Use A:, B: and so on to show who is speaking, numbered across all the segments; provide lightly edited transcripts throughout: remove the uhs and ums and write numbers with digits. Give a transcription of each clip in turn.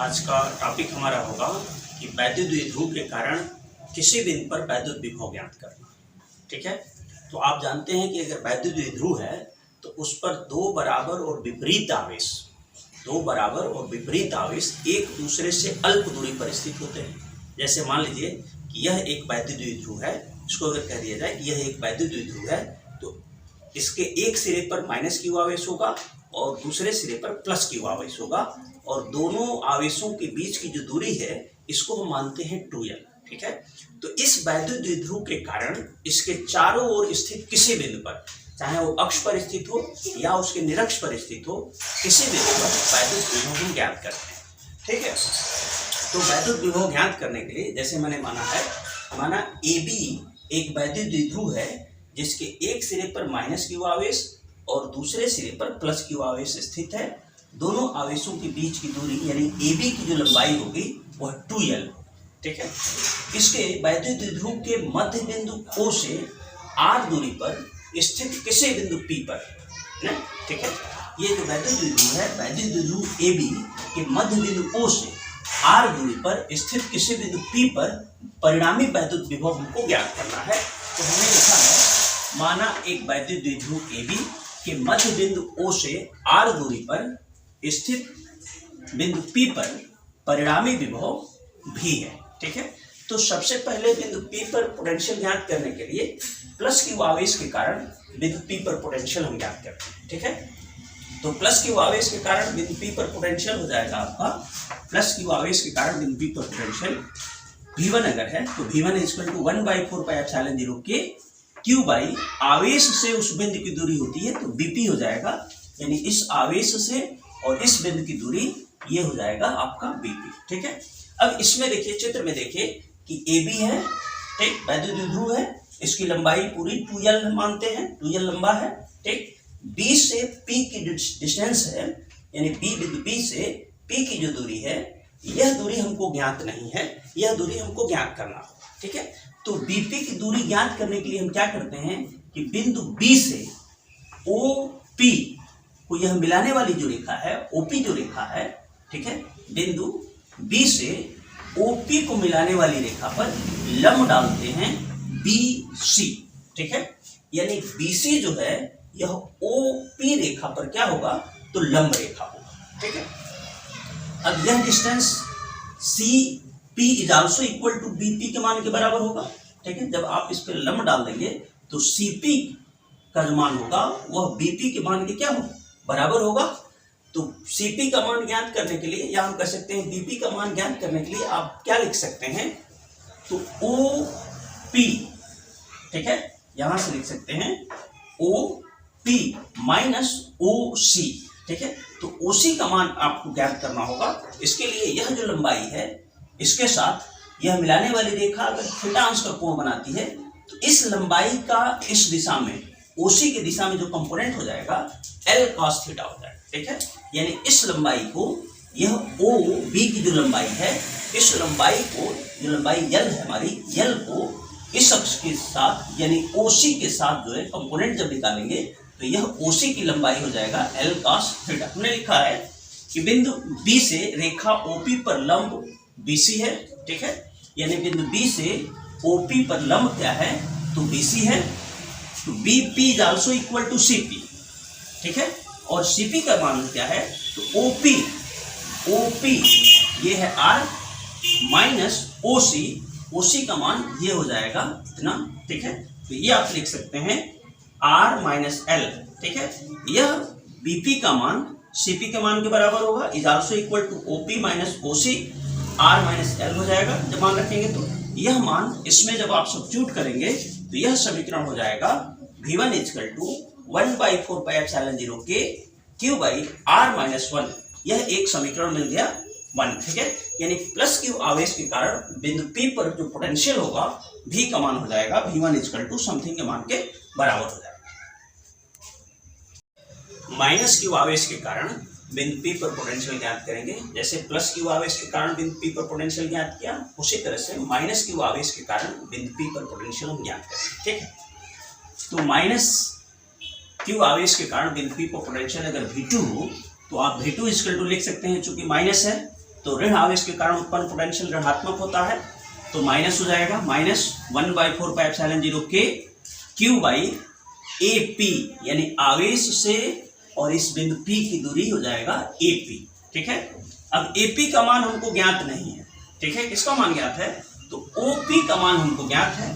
A: आज का टॉपिक हमारा होगा कि वैद्युत द्विध्रुव के कारण किसी बिंदु पर वैद्युत विभव ज्ञात करना। ठीक है, तो आप जानते हैं कि अगर वैद्युत द्विध्रुव है तो उस पर दो बराबर और विपरीत आवेश एक दूसरे से अल्प दूरी पर स्थित होते हैं। जैसे मान लीजिए कि यह एक वैद्युत द्विध्रुव है, इसको अगर कह दिया जाए कि यह एक वैद्युत द्विध्रुव है तो इसके एक सिरे पर माइनस Q आवेश होगा और दूसरे सिरे पर प्लस Q आवेश होगा, और दोनों आवेशों के बीच की जो दूरी है इसको हम मानते हैं 2L। ठीक है, तो इस वैद्युत द्विध्रुव के कारण इसके चारों ओर स्थित किसी बिंदु पर, चाहे वो अक्ष पर स्थित हो या उसके निरक्ष पर स्थित हो, किसी बिंदु पर वैद्युत विभव हम ज्ञात करते हैं। ठीक है, तो वैद्युत विभव ज्ञात करने के लिए जैसे मैंने माना AB एक वैद्युत द्विध्रुव है जिसके एक सिरे पर माइनस Q आवेश और दूसरे सिरे पर प्लस Q आवेश स्थित है। दोनों आवेशों के बीच की दूरी यानी AB की जो लंबाई होगी वह 2L। ठीक है, इसके वैद्युत द्विध्रुव के मध्य बिंदु O से R दूरी पर स्थित किसी बिंदु P पर ना। ठीक है, ये जो वैद्युत द्विध्रुव है, वैद्युत द्विध्रुव AB के मध्य बिंदु O से R दूरी पर स्थित किसी बिंदु P पर परिणामी वैद्युत विभव हमको ज्ञात करना है। तो हमने लिखा है, माना एक वैद्युत द्विध्रुव AB के मध्य बिंदु O से R दूरी पर स्थित बिंदु P पर परिणामी विभव V है। ठीक है, तो सबसे पहले बिंदु P पर पोटेंशियल ज्ञात करने के लिए प्लस Q आवेश के कारण बिंदु P पर पोटेंशियल हम ज्ञात करते हैं। ठीक है, तो प्लस Q आवेश के कारण बिंदु P पर पोटेंशियल हो जाएगा आपका, प्लस Q आवेश के कारण बिंदु P पर पोटेंशियल V1 अगर है तो V1 = 1/4πε0 के Q बाई आवेश से उस बिंदु की दूरी होती है तो BP हो जाएगा, यानी इस आवेश से और इस बिंदु की दूरी ये हो जाएगा आपका BP। ठीक है, अब इसमें देखिए, चित्र में देखिए कि AB है, ठीक, वैद्युत द्विध्रुव है, इसकी लंबाई पूरी 2L मानते हैं, 2L लंबा है। ठीक, B से P की डिस्टेंस है, यानी बिंदु B से P की जो दूरी है यह दूरी हमको ज्ञात नहीं है, यह दूरी हमको ज्ञात करना हो। ठीक है, तो BP की दूरी ज्ञात करने के लिए हम क्या करते हैं कि बिंदु B से OP को यह मिलाने वाली जो रेखा है OP जो रेखा है, ठीक है, बिंदु B से OP को मिलाने वाली रेखा पर लंब डालते हैं BC। ठीक है, यानी BC जो है यह OP रेखा पर क्या होगा तो लंब रेखा होगा। ठीक है, अब यह डिस्टेंस CP = BP के मान के बराबर होगा। ठीक है, जब आप इस पर लंब डाल देंगे तो CP का जो मान होगा वह BP के मान के क्या होगा बराबर होगा। तो CP का मान ज्ञात करने के लिए, या हम कह सकते हैं BP का मान ज्ञात करने के लिए आप क्या लिख सकते हैं, तो OP, ठीक है, यहां से लिख सकते हैं OP माइनस OC। ठीक है, तो OC का मान आपको ज्ञात करना होगा। इसके लिए यह जो लंबाई है इसके साथ यह मिलाने वाली रेखा अगर थीटा अंश का कोण बनाती है तो इस लंबाई का इस दिशा में OC की दिशा में जो कंपोनेंट हो जाएगा L cos थीटा हो जाएगा। ठीक है, यानी इस लंबाई को, यह OB की जो लंबाई है, इस लंबाई को, जो लंबाई L है हमारी, L को इस अक्ष के साथ यानी OC के साथ जो है कंपोनेंट जब निकालेंगे तो यह OC की लंबाई हो जाएगा L cos थीटा। हमने लिखा है कि बिंदु B से रेखा OP पर लंब BC है। ठीक है, यानी बिंदु B से OP पर लंब क्या है तो BC है, तो BP = CP। ठीक है, और CP का मान क्या है तो OP ये है R माइनस OC का मान ये हो जाएगा इतना। ठीक है, तो ये आप लिख सकते हैं R माइनस L। ठीक है, यह BP का मान CP के मान के बराबर होगा, = OP minus OC R minus L हो जाएगा। जब मान रखेंगे तो यह मान, इसमें जब आप सब्स्टिट्यूट करेंगे तो यह समीकरण हो जाएगा V1 = 1/4πε0 के Q बाई R माइनस 1। यह एक समीकरण मिल गया 1। ठीक है, यानी प्लस Q आवेश के कारण बिंदु P पर जो पोटेंशियल होगा V का मान हो जाएगा V1 = समथिंग के मान के बराबर हो जाएगा। माइनस Q आवेश के कारण बिंदु P पर पोटेंशियल ज्ञात करेंगे। जैसे प्लस Q आवेश के कारण बिंदु P पर पोटेंशियल ज्ञात किया, उसी तरह से माइनस Q आवेश के कारण बिंदु P पर पोटेंशियल हम ज्ञात करेंगे। ठीक है, तो माइनस Q आवेश के कारण बिंदु P पर पोटेंशियल अगर V2 हो तो आप V2 = लिख सकते हैं, चूंकि माइनस है तो ऋण आवेश के कारण उत्पन्न पोटेंशियल ऋणात्मक होता है, तो माइनस हो जाएगा, माइनस 1/4πε0 K Q/AP, यानी आवेश से और इस बिंदु P की दूरी हो जाएगा AP। ठीक है, अब AP का मान हमको ज्ञात नहीं है। ठीक है, किसका मान ज्ञात है? तो OP का मान हमको ज्ञात है।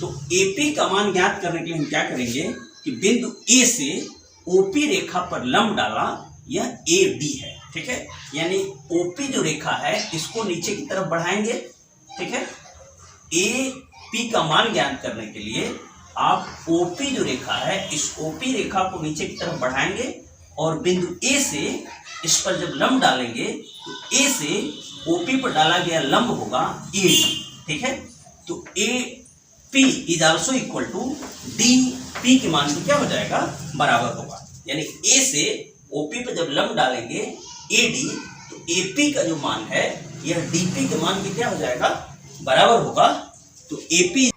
A: तो AP का मान ज्ञात करने के लिए हम क्या करेंगे कि बिंदु A से OP रेखा पर लंब डाला, यह AB है। ठीक है, यानी OP जो रेखा है इसको नीचे की तरफ बढ़ाएंगे। ठीक है, AP का मान ज्ञात करने के लिए आप OP जो रेखा है इस OP रेखा को नीचे की तरफ बढ़ाएंगे और बिंदु A से इस पर जब लंब डालेंगे तो A से OP पर डाला गया लंब होगा AD। ठीक है, तो AP is also equal to DP के मान को क्या हो जाएगा, बराबर होगा। यानी A से OP पर जब लंब डालेंगे AD, तो AP का जो मान है यह DP के मान के क्या हो जाएगा, बराबर होगा। तो AP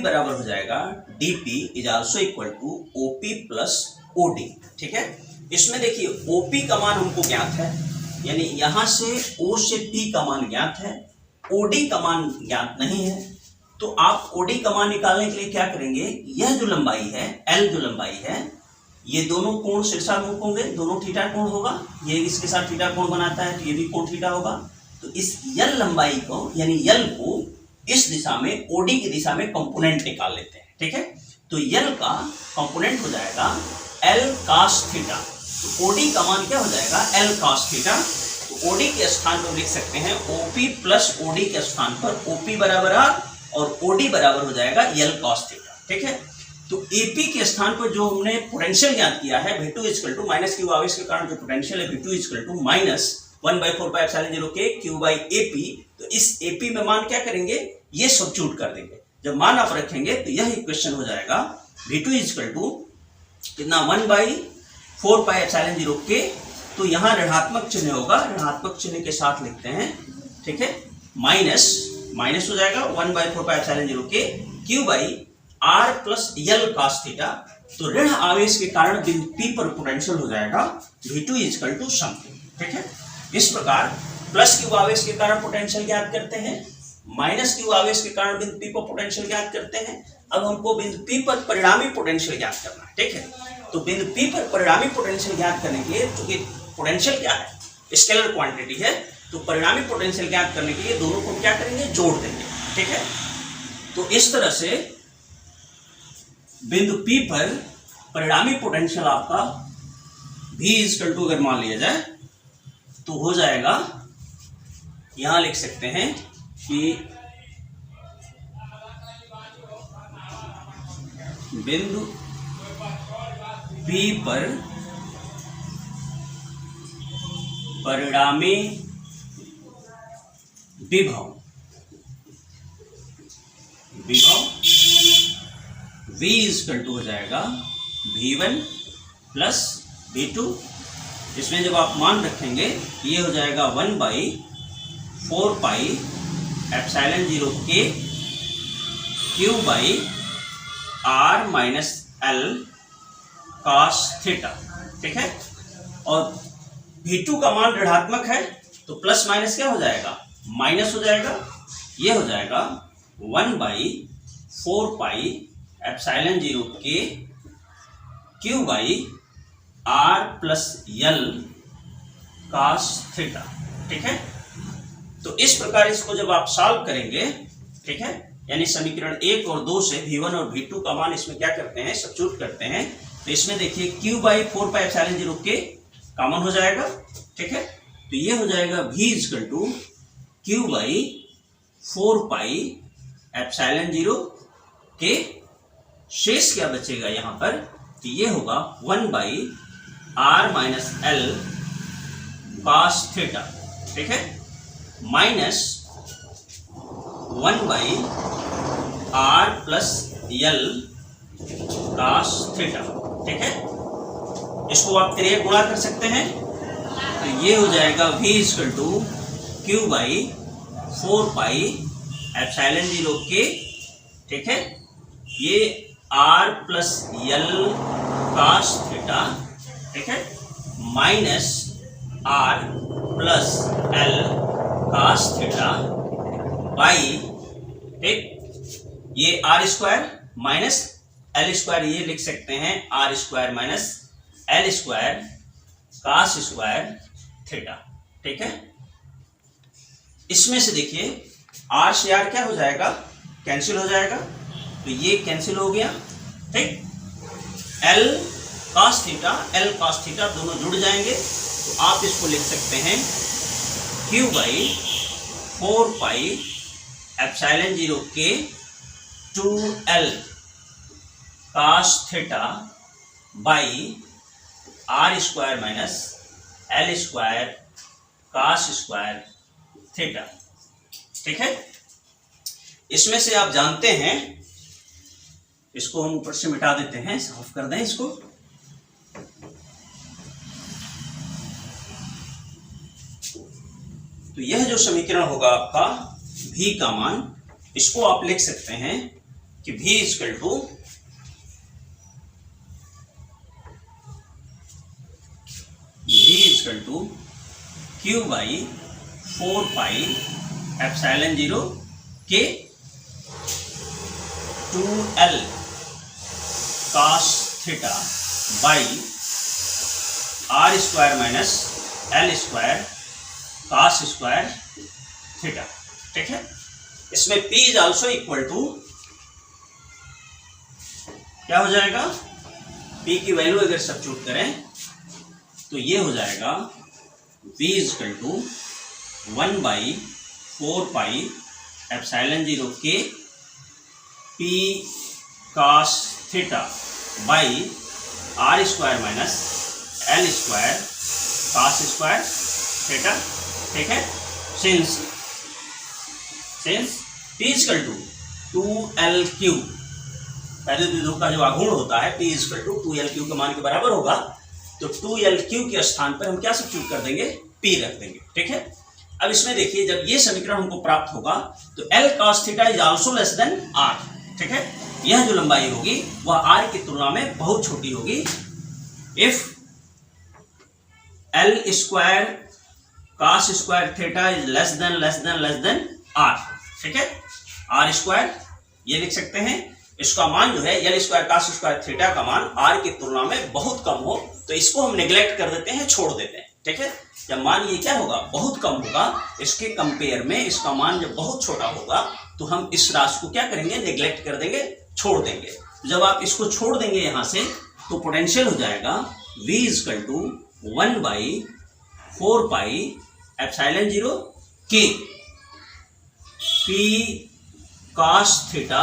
A: बराबर हो जाएगा DP is also equal to OP plus OD। ठीक है, इसमें देखिए OP का मान हमको ज्ञात है, यानी यहां से O से P का मान ज्ञात है, OD का मान ज्ञात नहीं है। तो आप OD का मान निकालने के लिए क्या करेंगे, यह जो लंबाई है L जो लंबाई है, ये दोनों कोण शीर्षामुख होंगे, दोनों थीटा कोण होगा, ये इसके साथ थीटा कोण बनाता है तो ये भी कोण थीटा होगा। तो इस L लंबाई को यानी L को इस दिशा में OD की दिशा में कंपोनेंट निकाल लेते हैं। ठीक है, तो L का कंपोनेंट हो जाएगा L cos थीटा, तो OD का मान क्या हो जाएगा, L cos थीटा। तो OD के स्थान पर लिख सकते हैं OP प्लस OD के स्थान पर OP बराबर R और OD बराबर हो जाएगा L cos थीटा। ठीक है, तो AP के स्थान पर जो हमने पोटेंशियल ज्ञात किया है V2 equal to minus Q आवेश के कारण जो पोटेंशियल है V2 equal to minus 1/4πε0 K Q/AP। तो इस AP में मान क्या करेंगे, ये सब्स्टिट्यूट कर देंगे। जब मान आप रखेंगे तो यह इक्वेशन हो जाएगा V2 इक्वल टू कितना, 1/4πε0 K। तो यहाँ ऋणात्मक चिन्ह होगा, ऋणात्मक चिन्ह के साथ लिखते हैं। ठीक है, माइनस हो जाएगा 1/4πε0 K Q/R plus L cos theta. तो ऋण आवेश के कारण बिंदु P पर पोटेंशियल हो जाएगा V2 इक्वल टू समथिंग। ठीक है, इस प्रकार प्लस Q आवेश के कारण पोटेंशियल ज्ञात करते हैं, माइनस Q आवेश के कारण बिंदु P पर पोटेंशियल ज्ञात करते हैं। अब हमको बिंदु P पर परिणामी पोटेंशियल ज्ञात करना है। ठीक है, तो बिंदु P पर परिणामी पोटेंशियल ज्ञात करने के लिए, क्योंकि पोटेंशियल क्या है, स्केलर क्वांटिटी है, तो परिणामी पोटेंशियल ज्ञात करने के लिए दोनों को क्या करेंगे, जोड़ देंगे। ठीक है, तो इस तरह से बिंदु P पर परिणामी पोटेंशियल आपका V इक्वल टू अगर मान लिया जाए तो हो जाएगा, यहां लिख सकते हैं कि बिंदु P पर परिणामी विभव V इक्वल टू हो जाएगा V1 प्लस V2। इसमें जब आप मान रखेंगे ये हो जाएगा 1/4πε0 K Q/R minus L cos theta. ठीक है, और V2 का मान ऋणात्मक है तो प्लस माइनस क्या हो जाएगा, माइनस हो जाएगा। ये हो जाएगा 1/4πε0 K Q/R plus L cos theta. ठीक है, तो इस प्रकार इसको जब आप सॉल्व करेंगे, ठीक है, यानी समीकरण 1 और 2 से V1 और V2 का मान इसमें क्या करते हैं, सब्स्टिट्यूट करते हैं। तो इसमें देखिए Q/4πε0 K कॉमन हो जाएगा। ठीक है, तो ये हो जाएगा V equal to Q/4πε0 K। शेष क्या बचेगा यहाँ पर, तो ये होगा 1/R minus L cos theta. ठीक है, minus 1/R plus L cos theta. ठीक है, इसको आप त्रिय गुणा कर सकते हैं, तो ये हो जाएगा V equal to Q/4πε0 K। ठीक है, ये R plus L cos theta. ठीक है, minus R plus L cos theta by, ठीक, ये R square minus L square, ये लिख सकते हैं R square minus L square cos square theta, ठीक है। इसमें से देखिए आर से आर क्या हो जाएगा, कैंसिल हो जाएगा, तो ये कैंसिल हो गया, ठीक। एल cos थीटा दोनों जुड़ जाएंगे, तो आप इसको लिख सकते हैं Q बाई 4 पाई एप्सिलॉन 0 के 2L cos theta by R square minus L square cos square theta, ठीक है। इसमें से आप जानते हैं, इसको हम ऊपर से मिटा देते हैं, साफ कर दें इसको। तो यह जो समीकरण होगा आपका v का मान, इसको आप लिख सकते हैं कि v equal to Q by 4 pi epsilon 0 के 2L cos theta by R square minus L square cos square theta, ठीक है। इसमें P is also equal to क्या हो जाएगा, P की वैल्यू अगर सब्स्टिट्यूट करें तो ये हो जाएगा V is equal to 1 by 4 pi epsilon 0 के P cos theta by R square minus L square cos square theta, ठीक है। Since P equal to 2LQ, पहले द्विध्रुव का जो आघूर्ण होता है P इक्वल टू 2LQ के मान के बराबर होगा, तो 2LQ के स्थान पर हम क्या सब्स्टिट्यूट कर देंगे, P रख देंगे, ठीक है। अब इसमें देखिए जब ये समीकरण हमको प्राप्त होगा तो L cos theta is also less than R, ठीक है। यह जो लंबाई होगी वह R की तुलना में बहुत छोटी होगी। If L square cos square theta is less than R, ठीक है। R स्क्वायर ये लिख सकते हैं, इसका मान जो है L square cos square theta का मान R की तुलना में बहुत कम हो तो इसको हम नेग्लेक्ट कर देते हैं, छोड़ देते हैं, ठीक है। जब मान ये क्या होगा, बहुत कम होगा, इसके कंपेयर में इसका मान जब बहुत छोटा होगा तो हम इस राशि को क्या करेंगे, नेग्लेक्ट कर देंगे, छोड़ देंगे। जब आप इसको छोड़ देंगे यहां से तो पोटेंशियल हो जाएगा V equal to 1 by 4 pi epsilon 0 के P cos theta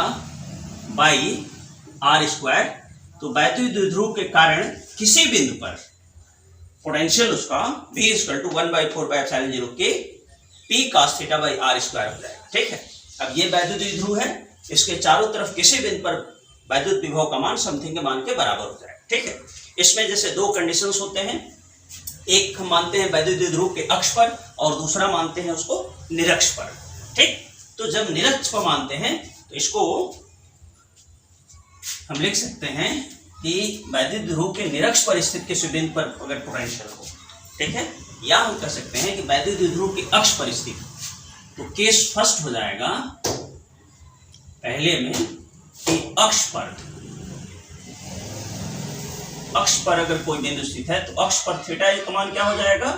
A: by R square. तो वैद्युत द्विध्रुव के कारण किसी बिंदु पर पोटेंशियल उसका V equal to 1 by 4 pi epsilon 0 के P cos theta by R square हो जाएगा, ठीक है। अब ये वैद्युत द्विध्रुव है, इसके चारों तरफ किसी बिंदु पर वैद्युत विभव का मान समथिंग के मान के बराबर हो जाएगा, ठीक है। इसमें जैसे दो कंडीशंस होते हैं, एक हम मानते हैं वैद्युत द्विध्रुव के अक्ष पर और दूसरा मानते हैं उसको निरक्ष पर, ठीक। तो जब निरक्ष पर मानते हैं तो इसको हम लिख सकते हैं कि वैद्युत द्विध्रुव के निरक्ष पर स्थित किसी बिंदु पर अगर पोटेंशियल हो, ठीक है, या हम कह सकते हैं कि वैद्युत द्विध्रुव के अक्ष पर स्थित, तो केस फर्स्ट हो जाएगा पहले में कि अक्ष पर अगर कोई बिंदु स्थित है तो अक्ष पर थीटा का मान क्या हो जाएगा,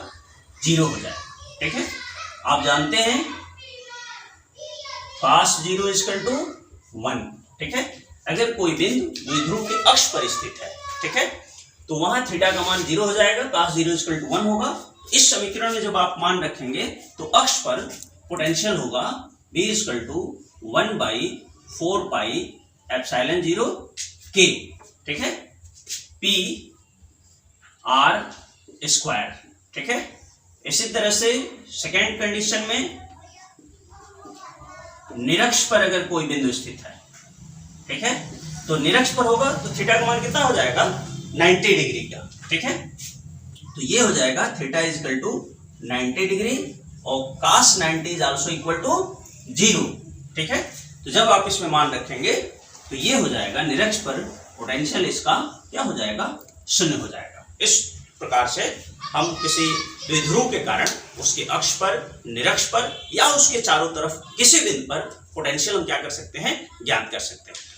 A: 0 हो जाएगा, ठीक है। आप जानते हैं cos 0 इक्वल टू 1, ठीक है। अगर कोई बिंदु द्विध्रुव के अक्ष पर स्थित है, ठीक है, तो वहां थीटा का मान 0 हो जाएगा, cos 0 इक्वल टू 1 होगा। इस समीकरण में जब आप मान रखेंगे तो अक्ष पर पोटेंशियल होगा V equal to 1 by 4 pi epsilon 0 के, ठीक है, P R स्क्वायर, ठीक है। इसी तरह से सेकेंड कंडीशन में निरक्ष पर अगर कोई बिंदु स्थित है, ठीक है, तो निरक्ष पर होगा तो थीटा का मान कितना हो जाएगा, 90 डिग्री का, ठीक है। तो ये हो जाएगा theta is equal to 90 degree और cos 90 is also equal to 0, ठीक है। तो जब आप इसमें मान रखेंगे तो ये हो जाएगा निरक्ष पर पोटेंशियल इसका क्या हो जाएगा, 0 हो जाएगा। इस प्रकार से हम किसी द्विध्रुव के कारण उसके अक्ष पर, निरक्ष पर या उसके चारों तरफ किसी बिंदु पर पोटेंशियल हम क्या कर सकते हैं, ज्ञात कर सकते हैं।